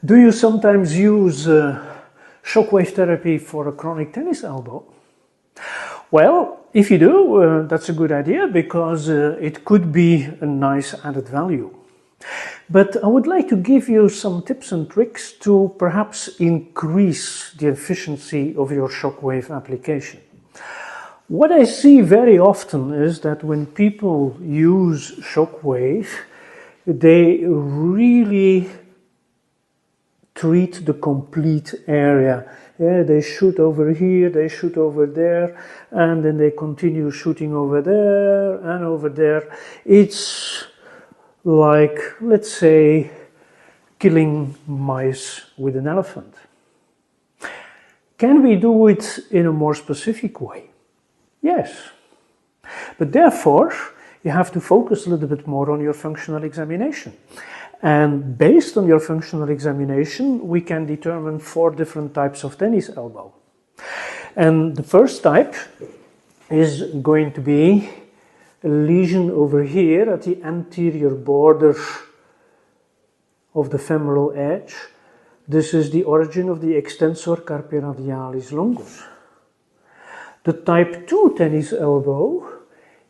Do you sometimes use shockwave therapy for a chronic tennis elbow? Well, if you do, that's a good idea because it could be a nice added value. But I would like to give you some tips and tricks to perhaps increase the efficiency of your shockwave application. What I see very often is that when people use shockwave, they really treat the complete area. Yeah, they shoot over here, they shoot over there, and then they continue shooting over there and over there. It's like, let's say, killing mice with an elephant. Can we do it in a more specific way? Yes. But therefore, you have to focus a little bit more on your functional examination. And based on your functional examination, we can determine 4 different types of tennis elbow. And the first type is going to be a lesion over here at the anterior border of the femoral edge. This is the origin of the extensor carpi radialis longus. The type 2 tennis elbow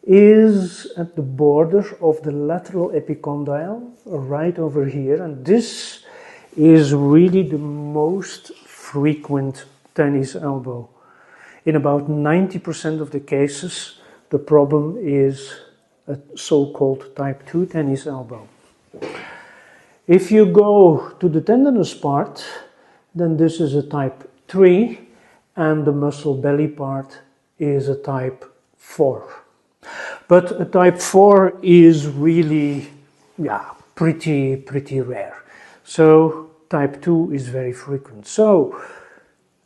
is at the border of the lateral epicondyle, right over here, and this is really the most frequent tennis elbow. In about 90% of the cases, the problem is a so-called type 2 tennis elbow. If you go to the tendinous part, then this is a type 3, and the muscle belly part is a type 4. But a type 4 is really, pretty rare. So type 2 is very frequent. So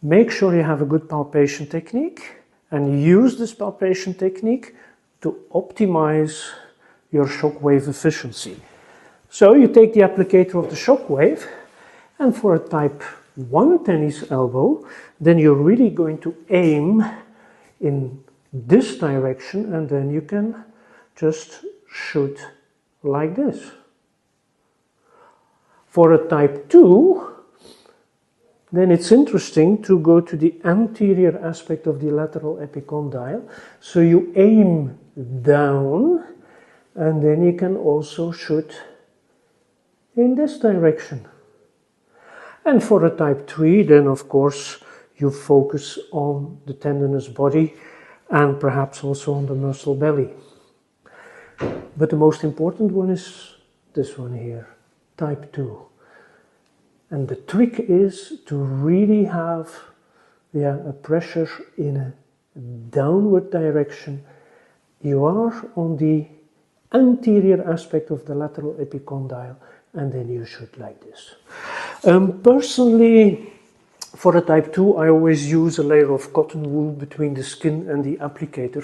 make sure you have a good palpation technique and use this palpation technique to optimize your shockwave efficiency. So you take the applicator of the shockwave, and for a type 1 tennis elbow, then you're really going to aim in this direction, and then you can just shoot like this. For a type 2, then it's interesting to go to the anterior aspect of the lateral epicondyle. So you aim down, and then you can also shoot in this direction. And for a type 3, then of course you focus on the tendinous body and perhaps also on the muscle belly. But the most important one is this one here, type 2. And the trick is to really have a pressure in a downward direction. You are on the anterior aspect of the lateral epicondyle, and then you shoot like this. Personally, for a type 2, I always use a layer of cotton wool between the skin and the applicator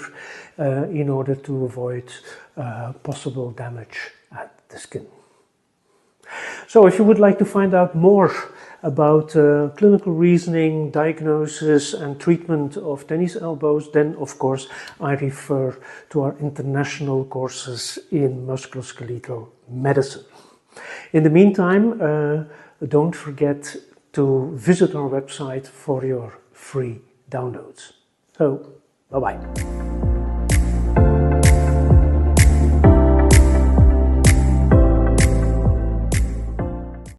in order to avoid possible damage at the skin. So if you would like to find out more about clinical reasoning, diagnosis and treatment of tennis elbows, then of course I refer to our international courses in musculoskeletal medicine. In the meantime, don't forget to visit our website for your free downloads. So, bye-bye.